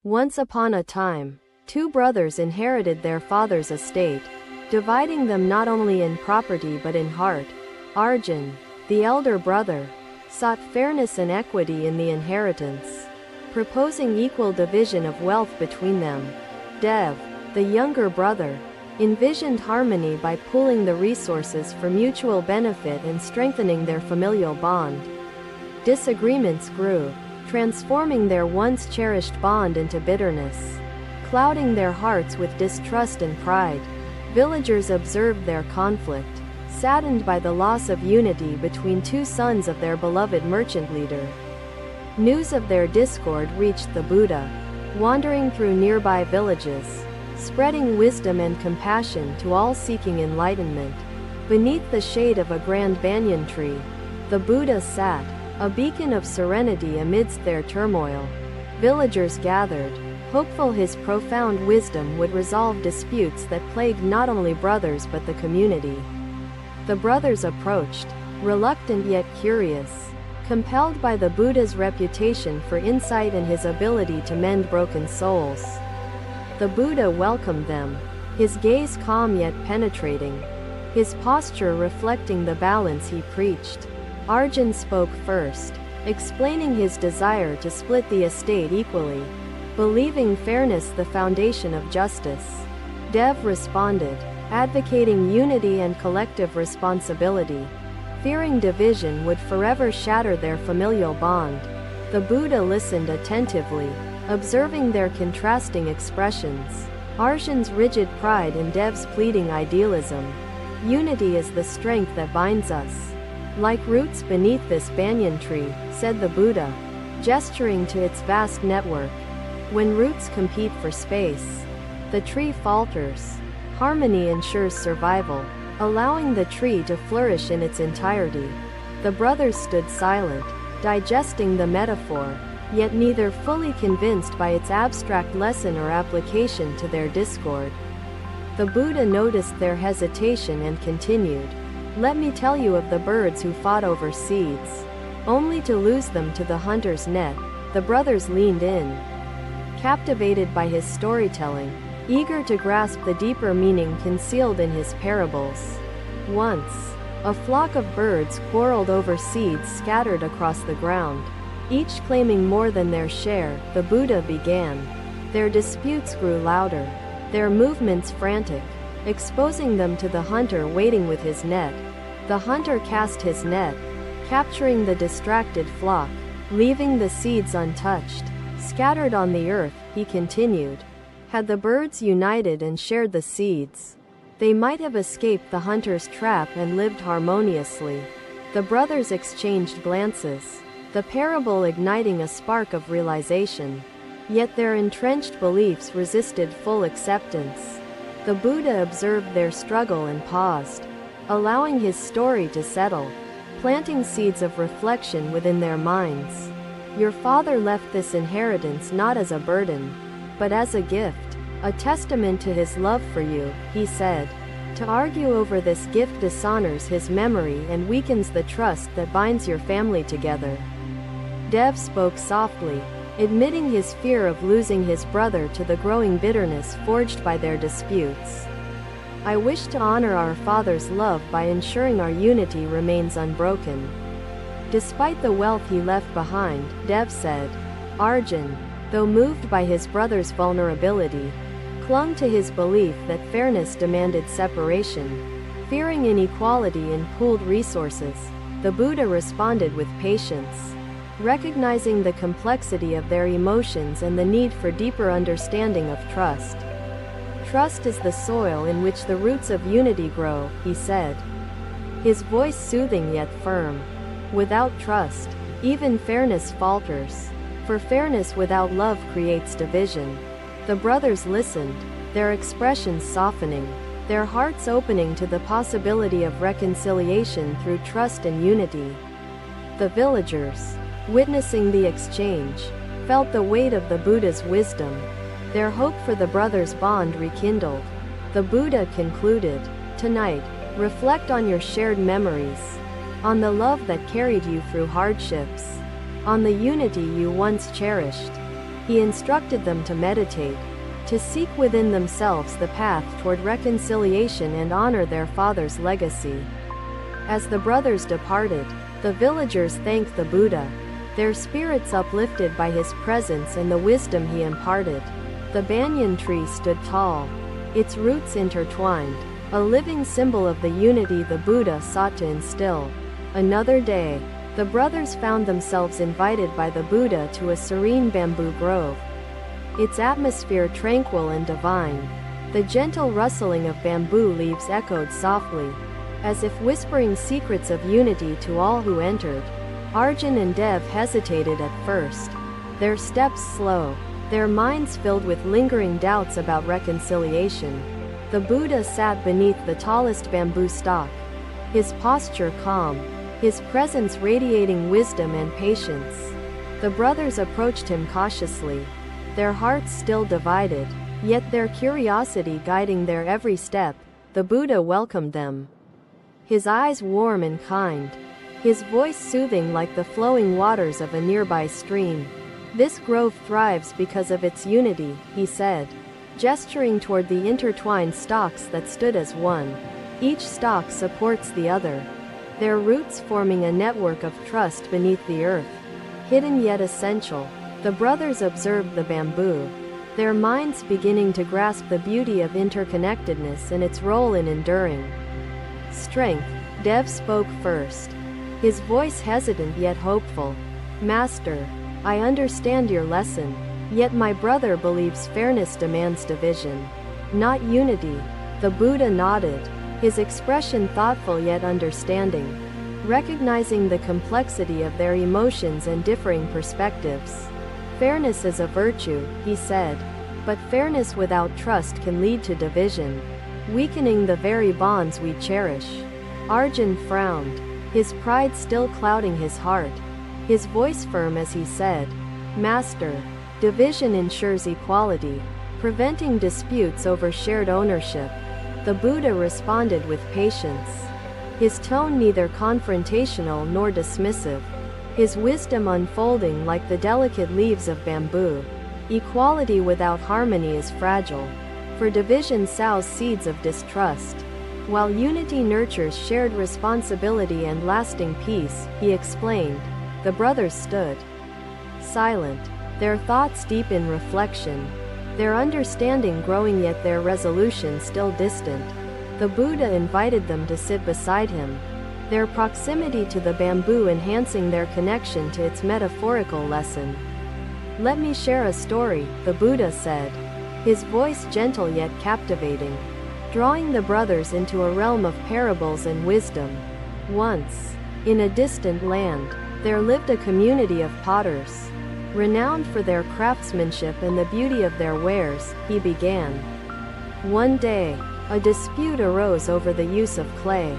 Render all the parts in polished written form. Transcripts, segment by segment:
Once upon a time, two brothers inherited their father's estate, dividing them not only in property but in heart. Arjun, the elder brother, sought fairness and equity in the inheritance, proposing equal division of wealth between them. Dev, the younger brother, envisioned harmony by pooling the resources for mutual benefit and strengthening their familial bond. Disagreements grew, transforming their once cherished bond into bitterness, clouding their hearts with distrust and pride. Villagers observed their conflict, saddened by the loss of unity between two sons of their beloved merchant leader. News of their discord reached the Buddha, wandering through nearby villages, spreading wisdom and compassion to all seeking enlightenment. Beneath the shade of a grand banyan tree, the Buddha sat, a beacon of serenity amidst their turmoil. Villagers gathered, hopeful his profound wisdom would resolve disputes that plagued not only brothers but the community. The brothers approached, reluctant yet curious, compelled by the Buddha's reputation for insight and his ability to mend broken souls. The Buddha welcomed them, his gaze calm yet penetrating, his posture reflecting the balance he preached. Arjun spoke first, explaining his desire to split the estate equally, believing fairness the foundation of justice. Dev responded, advocating unity and collective responsibility, fearing division would forever shatter their familial bond. The Buddha listened attentively, observing their contrasting expressions. Arjun's rigid pride and Dev's pleading idealism. Unity is the strength that binds us. Like roots beneath this banyan tree, said the Buddha, gesturing to its vast network. When roots compete for space, the tree falters. Harmony ensures survival, allowing the tree to flourish in its entirety. The brothers stood silent, digesting the metaphor, yet neither fully convinced by its abstract lesson or application to their discord. The Buddha noticed their hesitation and continued, "Let me tell you of the birds who fought over seeds, only to lose them to the hunter's net." The brothers leaned in, captivated by his storytelling, eager to grasp the deeper meaning concealed in his parables. Once, a flock of birds quarreled over seeds scattered across the ground, each claiming more than their share. The Buddha began. Their disputes grew louder, their movements frantic, exposing them to the hunter waiting with his net. The hunter cast his net, capturing the distracted flock, leaving the seeds untouched. Scattered on the earth, he continued. Had the birds united and shared the seeds, they might have escaped the hunter's trap and lived harmoniously. The brothers exchanged glances, the parable igniting a spark of realization. Yet their entrenched beliefs resisted full acceptance. The Buddha observed their struggle and paused, allowing his story to settle, planting seeds of reflection within their minds. Your father left this inheritance not as a burden, but as a gift, a testament to his love for you, he said. To argue over this gift dishonors his memory and weakens the trust that binds your family together. Dev spoke softly, admitting his fear of losing his brother to the growing bitterness forged by their disputes. I wish to honor our father's love by ensuring our unity remains unbroken. Despite the wealth he left behind, Dev said. Arjun, though moved by his brother's vulnerability, clung to his belief that fairness demanded separation. Fearing inequality in pooled resources, the Buddha responded with patience, recognizing the complexity of their emotions and the need for deeper understanding of trust. Trust is the soil in which the roots of unity grow, he said, his voice soothing yet firm. Without trust, even fairness falters, for fairness without love creates division. The brothers listened, their expressions softening, their hearts opening to the possibility of reconciliation through trust and unity. The villagers, witnessing the exchange, felt the weight of the Buddha's wisdom. Their hope for the brothers' bond rekindled. The Buddha concluded, "Tonight, reflect on your shared memories, on the love that carried you through hardships, on the unity you once cherished. He instructed them to meditate, to seek within themselves the path toward reconciliation and honor their father's legacy. As the brothers departed, the villagers thanked the Buddha, their spirits uplifted by his presence and the wisdom he imparted. The banyan tree stood tall, its roots intertwined, a living symbol of the unity the Buddha sought to instill. Another day, the brothers found themselves invited by the Buddha to a serene bamboo grove. Its atmosphere tranquil and divine. The gentle rustling of bamboo leaves echoed softly, as if whispering secrets of unity to all who entered. Arjun and Dev hesitated at first, their steps slow, their minds filled with lingering doubts about reconciliation. The Buddha sat beneath the tallest bamboo stalk, his posture calm, his presence radiating wisdom and patience. The brothers approached him cautiously, their hearts still divided, yet their curiosity guiding their every step. The Buddha welcomed them, his eyes warm and kind, his voice soothing like the flowing waters of a nearby stream. "This grove thrives because of its unity," he said, gesturing toward the intertwined stalks that stood as one. Each stalk supports the other, their roots forming a network of trust beneath the earth. Hidden yet essential, the brothers observed the bamboo, their minds beginning to grasp the beauty of interconnectedness and its role in enduring strength. Dev spoke first, his voice hesitant yet hopeful. "Master, I understand your lesson, yet my brother believes fairness demands division, not unity." The Buddha nodded, his expression thoughtful yet understanding, recognizing the complexity of their emotions and differing perspectives. "Fairness is a virtue," he said, "but fairness without trust can lead to division, weakening the very bonds we cherish." Arjun frowned, his pride still clouding his heart, his voice firm as he said, "Master, division ensures equality, preventing disputes over shared ownership." The Buddha responded with patience, his tone neither confrontational nor dismissive, his wisdom unfolding like the delicate leaves of bamboo. "Equality without harmony is fragile, for division sows seeds of distrust, while unity nurtures shared responsibility and lasting peace," he explained. The brothers stood silent, their thoughts deep in reflection, their understanding growing yet their resolution still distant. The Buddha invited them to sit beside him, their proximity to the bamboo enhancing their connection to its metaphorical lesson. "Let me share a story," the Buddha said, his voice gentle yet captivating, drawing the brothers into a realm of parables and wisdom. "Once, in a distant land, there lived a community of potters, renowned for their craftsmanship and the beauty of their wares," he began. "One day, a dispute arose over the use of clay,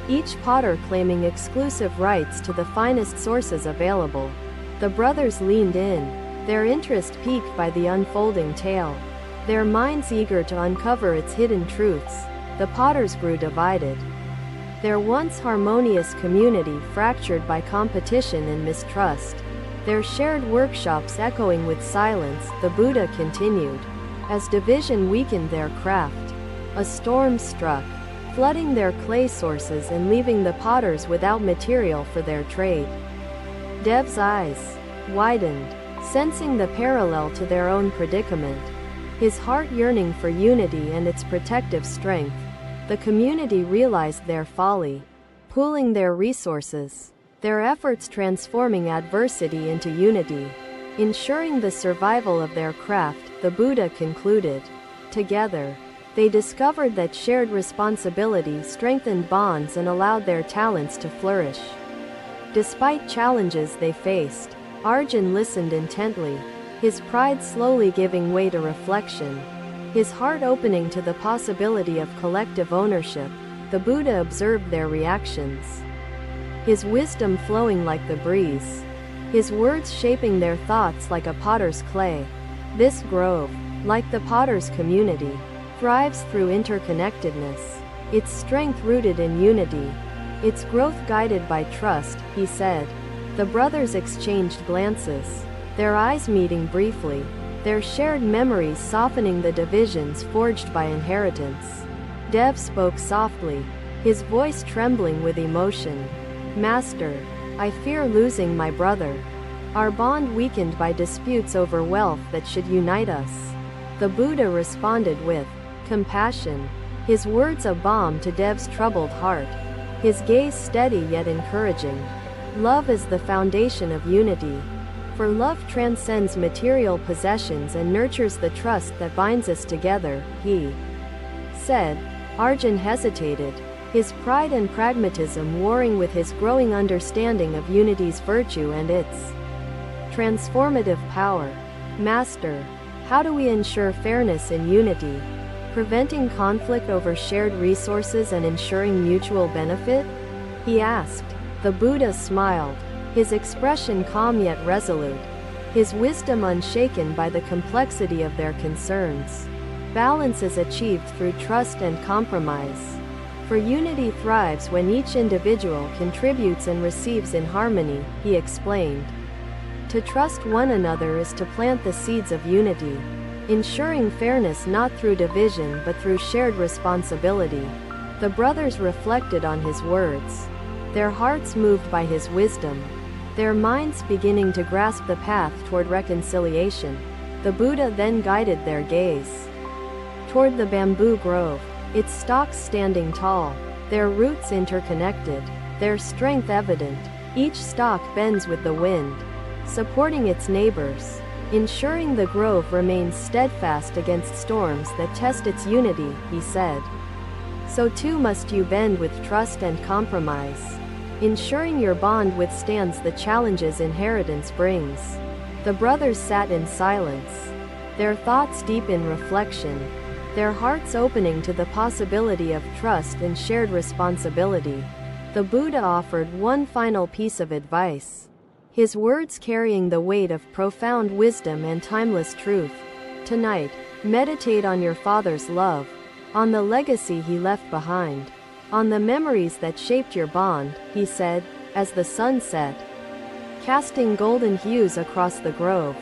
each potter claiming exclusive rights to the finest sources available. The brothers leaned in, their interest piqued by the unfolding tale, their minds eager to uncover its hidden truths. The potters grew divided, their once harmonious community fractured by competition and mistrust, their shared workshops echoing with silence. The Buddha continued, "As division weakened their craft, a storm struck, flooding their clay sources and leaving the potters without material for their trade." Dev's eyes widened, sensing the parallel to their own predicament, his heart yearning for unity and its protective strength. The community realized their folly, pooling their resources, their efforts transforming adversity into unity, ensuring the survival of their craft. The Buddha concluded, "Together, they discovered that shared responsibility strengthened bonds and allowed their talents to flourish." Despite challenges they faced, Arjun listened intently, his pride slowly giving way to reflection, his heart opening to the possibility of collective ownership. The Buddha observed their reactions, his wisdom flowing like the breeze, his words shaping their thoughts like a potter's clay. "This grove, like the potter's community, thrives through interconnectedness, its strength rooted in unity, its growth guided by trust," he said. The brothers exchanged glances, their eyes meeting briefly, their shared memories softening the divisions forged by inheritance. Dev spoke softly, his voice trembling with emotion. Master, I fear losing my brother. Our bond weakened by disputes over wealth that should unite us. The Buddha responded with compassion, his words a balm to Dev's troubled heart, his gaze steady yet encouraging. Love is the foundation of unity. For love transcends material possessions and nurtures the trust that binds us together, he said. Arjun hesitated, his pride and pragmatism warring with his growing understanding of unity's virtue and its transformative power. Master, how do we ensure fairness in unity, preventing conflict over shared resources and ensuring mutual benefit? He asked. The Buddha smiled, his expression calm yet resolute, his wisdom unshaken by the complexity of their concerns. Balance is achieved through trust and compromise. For unity thrives when each individual contributes and receives in harmony, he explained. To trust one another is to plant the seeds of unity, ensuring fairness not through division but through shared responsibility. The brothers reflected on his words, their hearts moved by his wisdom, their minds beginning to grasp the path toward reconciliation. The Buddha then guided their gaze toward the bamboo grove, its stalks standing tall, their roots interconnected, their strength evident. Each stalk bends with the wind, supporting its neighbors, ensuring the grove remains steadfast against storms that test its unity, he said. So too must you bend with trust and compromise, ensuring your bond withstands the challenges inheritance brings. The brothers sat in silence, their thoughts deep in reflection, their hearts opening to the possibility of trust and shared responsibility. The Buddha offered one final piece of advice, his words carrying the weight of profound wisdom and timeless truth. Tonight, meditate on your father's love, on the legacy he left behind, on the memories that shaped your bond, he said, as the sun set, casting golden hues across the grove.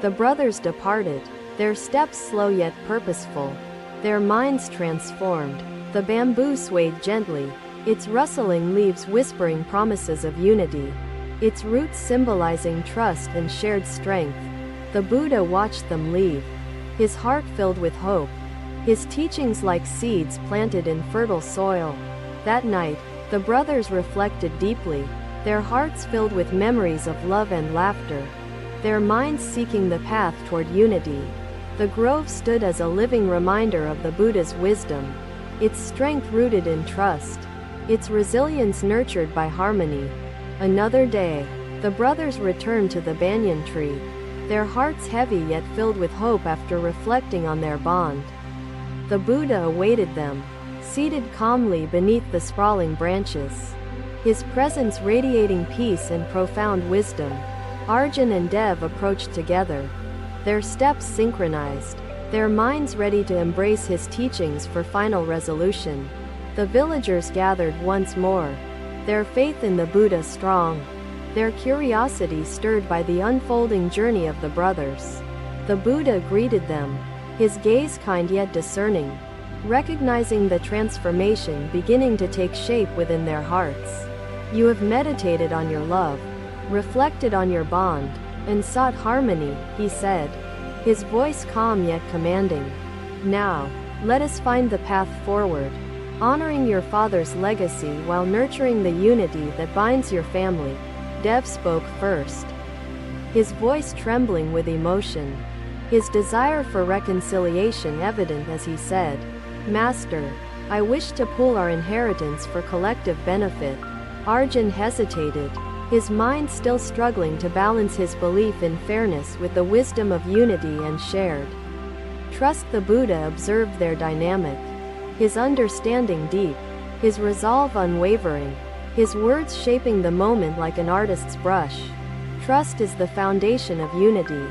The brothers departed, their steps slow yet purposeful, their minds transformed. The bamboo swayed gently, its rustling leaves whispering promises of unity, its roots symbolizing trust and shared strength. The Buddha watched them leave, his heart filled with hope, his teachings like seeds planted in fertile soil. That night, the brothers reflected deeply, their hearts filled with memories of love and laughter, their minds seeking the path toward unity. The grove stood as a living reminder of the Buddha's wisdom, its strength rooted in trust, its resilience nurtured by harmony. Another day, the brothers returned to the banyan tree, their hearts heavy yet filled with hope after reflecting on their bond. The Buddha awaited them, seated calmly beneath the sprawling branches, his presence radiating peace and profound wisdom. Arjun and Dev approached together, their steps synchronized, their minds ready to embrace his teachings for final resolution. The villagers gathered once more, their faith in the Buddha strong, their curiosity stirred by the unfolding journey of the brothers. The Buddha greeted them, his gaze kind yet discerning, recognizing the transformation beginning to take shape within their hearts. You have meditated on your love, reflected on your bond, and sought harmony, he said, his voice calm yet commanding. Now, let us find the path forward, honoring your father's legacy while nurturing the unity that binds your family. Dev spoke first, his voice trembling with emotion, his desire for reconciliation evident as he said, Master, I wish to pool our inheritance for collective benefit. Arjun hesitated, his mind still struggling to balance his belief in fairness with the wisdom of unity and shared trust. The Buddha observed their dynamic, his understanding deep, his resolve unwavering, his words shaping the moment like an artist's brush. Trust is the foundation of unity,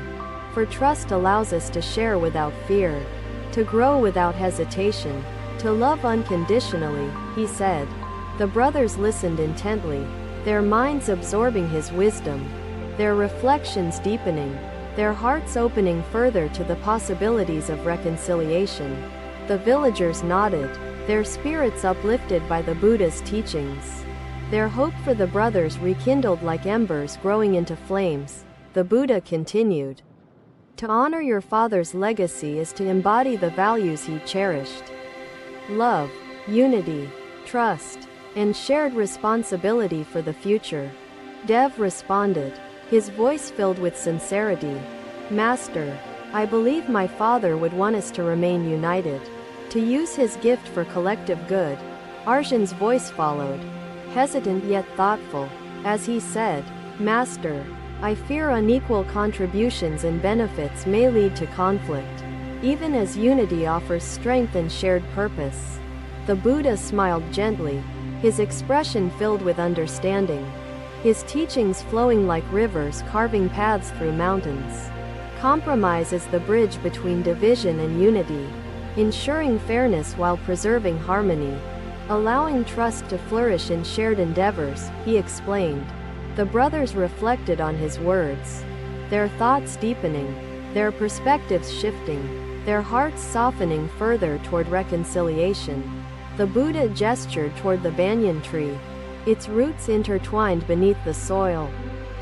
for trust allows us to share without fear, to grow without hesitation, to love unconditionally, he said. The brothers listened intently, their minds absorbing his wisdom, their reflections deepening. their hearts opening further to the possibilities of reconciliation. The villagers nodded, their spirits uplifted by the Buddha's teachings. Their hope for the brothers rekindled like embers growing into flames. The Buddha continued. To honor your father's legacy is to embody the values he cherished. Love, unity, trust, and shared responsibility for the future. Dev responded, his voice filled with sincerity. Master, I believe my father would want us to remain united, to use his gift for collective good. Arjun's voice followed, hesitant yet thoughtful, as he said, Master, I fear unequal contributions and benefits may lead to conflict, even as unity offers strength and shared purpose. The Buddha smiled gently, his expression filled with understanding, his teachings flowing like rivers carving paths through mountains. Compromise is the bridge between division and unity, ensuring fairness while preserving harmony, allowing trust to flourish in shared endeavors, he explained. The brothers reflected on his words, their thoughts deepening, their perspectives shifting, their hearts softening further toward reconciliation. The Buddha gestured toward the banyan tree, its roots intertwined beneath the soil,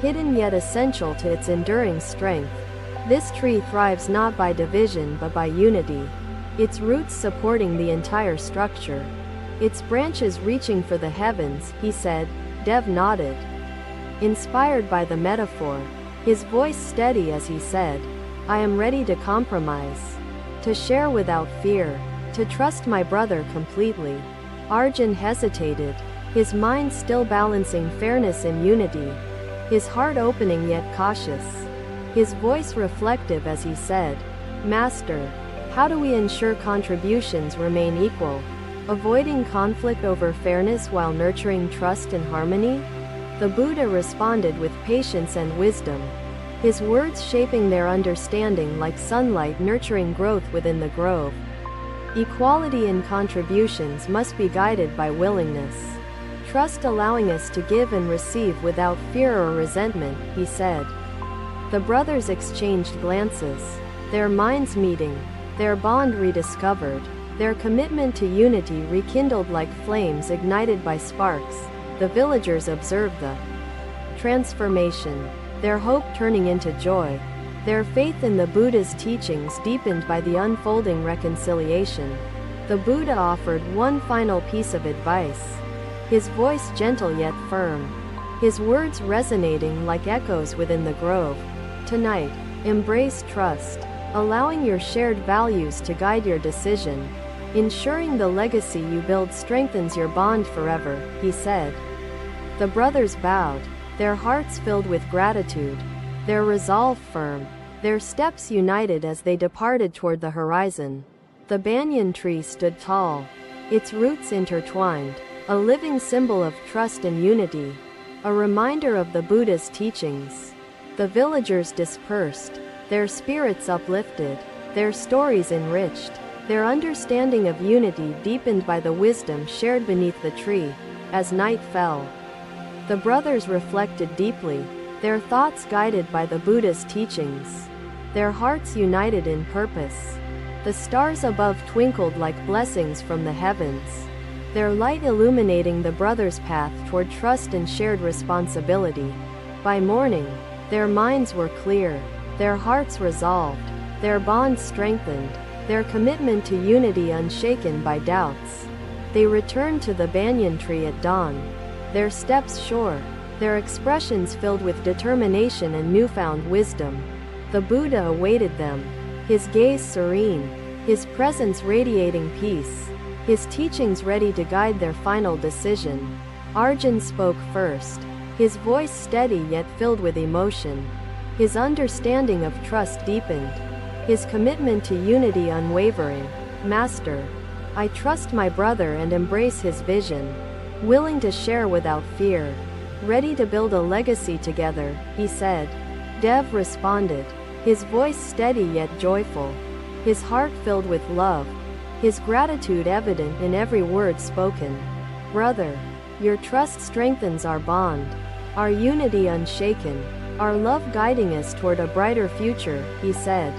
hidden yet essential to its enduring strength. This tree thrives not by division but by unity, its roots supporting the entire structure, its branches reaching for the heavens, he said. Dev nodded, inspired by the metaphor, his voice steady as he said, I am ready to compromise, to share without fear, to trust my brother completely. Arjun hesitated, his mind still balancing fairness and unity, his heart opening yet cautious, his voice reflective as he said, Master, how do we ensure contributions remain equal, avoiding conflict over fairness while nurturing trust and harmony? The Buddha responded with patience and wisdom, his words shaping their understanding like sunlight nurturing growth within the grove. Equality in contributions must be guided by willingness, trust allowing us to give and receive without fear or resentment, he said. The brothers exchanged glances, their minds meeting, their bond rediscovered, their commitment to unity rekindled like flames ignited by sparks. The villagers observed the transformation, their hope turning into joy, their faith in the Buddha's teachings deepened by the unfolding reconciliation. The Buddha offered one final piece of advice, his voice gentle yet firm, his words resonating like echoes within the grove. Tonight, embrace trust, allowing your shared values to guide your decision, ensuring the legacy you build strengthens your bond forever, he said. The brothers bowed, their hearts filled with gratitude, their resolve firm, their steps united as they departed toward the horizon. The banyan tree stood tall, its roots intertwined, a living symbol of trust and unity, a reminder of the Buddha's teachings. The villagers dispersed, their spirits uplifted, their stories enriched, their understanding of unity deepened by the wisdom shared beneath the tree. As night fell, the brothers reflected deeply, their thoughts guided by the Buddha's teachings, their hearts united in purpose. The stars above twinkled like blessings from the heavens, their light illuminating the brothers' path toward trust and shared responsibility. By morning, their minds were clear, their hearts resolved, their bond strengthened, their commitment to unity unshaken by doubts. They returned to the banyan tree at dawn, their steps sure, their expressions filled with determination and newfound wisdom. The Buddha awaited them, his gaze serene, his presence radiating peace, his teachings ready to guide their final decision. Arjun spoke first, his voice steady yet filled with emotion. His understanding of trust deepened, his commitment to unity unwavering. Master, I trust my brother and embrace his vision, willing to share without fear, ready to build a legacy together, he said. Dev responded, his voice steady yet joyful, his heart filled with love, his gratitude evident in every word spoken. Brother, your trust strengthens our bond, our unity unshaken. our love guiding us toward a brighter future, he said.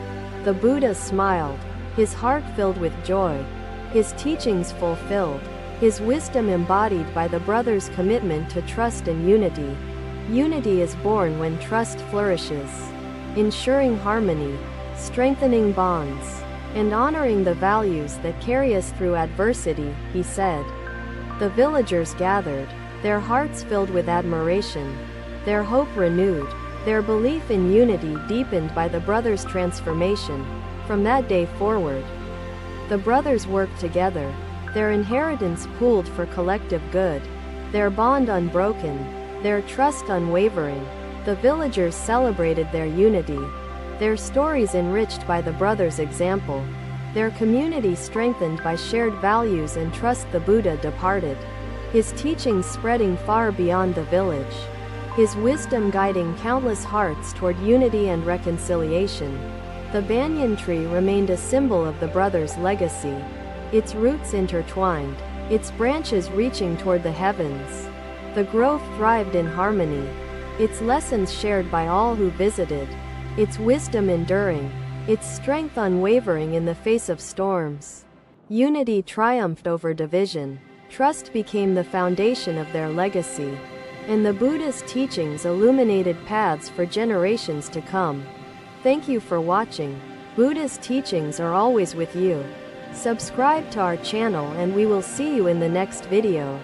The Buddha smiled, his heart filled with joy, his teachings fulfilled, his wisdom embodied by the brothers' commitment to trust and unity. Unity is born when trust flourishes, ensuring harmony, strengthening bonds, and honoring the values that carry us through adversity, he said. The villagers gathered, their hearts filled with admiration, their hope renewed, their belief in unity deepened by the brothers' transformation. From that day forward, the brothers worked together, their inheritance pooled for collective good, their bond unbroken, their trust unwavering. The villagers celebrated their unity, their stories enriched by the brothers' example, their community strengthened by shared values and trust. The Buddha departed, his teachings spreading far beyond the village, his wisdom guiding countless hearts toward unity and reconciliation. The banyan tree remained a symbol of the brothers' legacy, its roots intertwined, its branches reaching toward the heavens. The grove thrived in harmony, its lessons shared by all who visited, its wisdom enduring, its strength unwavering in the face of storms. Unity triumphed over division, trust became the foundation of their legacy, and the Buddha's teachings illuminated paths for generations to come. Thank you for watching. Buddha's teachings are always with you. Subscribe to our channel and we will see you in the next video.